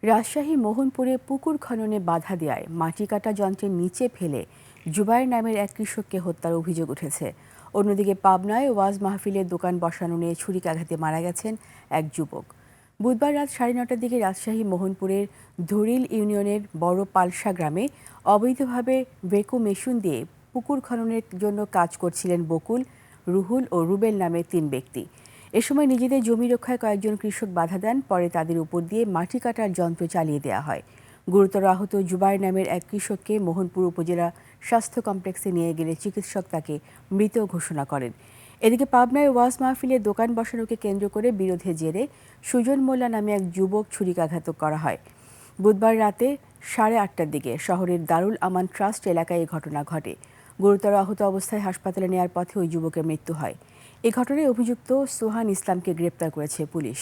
রাজশাহী মোহনপুরে পুকুর খননে বাধা দেওয়ায় মাটি কাটা যন্ত্রের নিচে ফেলে জুবায়ের নামের এক কৃষককে হত্যার অভিযোগ উঠেছে। অন্যদিকে পাবনায় ওয়াজ মাহফিলের দোকান বসানো নিয়ে ছুরিকাঘাতে মারা গেছেন এক যুবক। বুধবার রাত 9:30টার দিকে রাজশাহী মোহনপুরের ধুরিল ইউনিয়নের বড় পালসা গ্রামে অবৈধভাবে ভেকো মেশিন দিয়ে পুকুর খননের জন্য কাজ করছিলেন বকুল, রুহুল ও রুবেল নামের 3 ব্যক্তি। এ সময় নিজেদের জমি রক্ষায় কয়েকজন কৃষক বাধা দেন, পরে তাদের উপর দিয়ে মাটি কাটার যন্ত্র চালিয়ে দেওয়া হয়। গুরুতর আহত জুবায়ের নামের এক কৃষককে মোহনপুর উপজেলা স্বাস্থ্য কমপ্লেক্সে নিয়ে গেলে চিকিৎসক তাকে মৃত ঘোষণা করেন। এদিকে পাবনায় ওয়াজ মাহফিলের দোকান বসানোকে কেন্দ্র করে বিরোধের জেরে সুজন মোল্লা নামে এক যুবক ছুরিকাঘাত করা হয়। বুধবার রাতে 8:30টার দিকে শহরের দারুল আমান ট্রাস্ট এলাকায় এ ঘটনা ঘটে। গুরুতর আহত অবস্থায় হাসপাতালে নেয়ার পথে ওই যুবকের মৃত্যু হয়। এ ঘটনায় অভিযুক্ত সোহান ইসলামকে গ্রেপ্তার করেছে পুলিশ।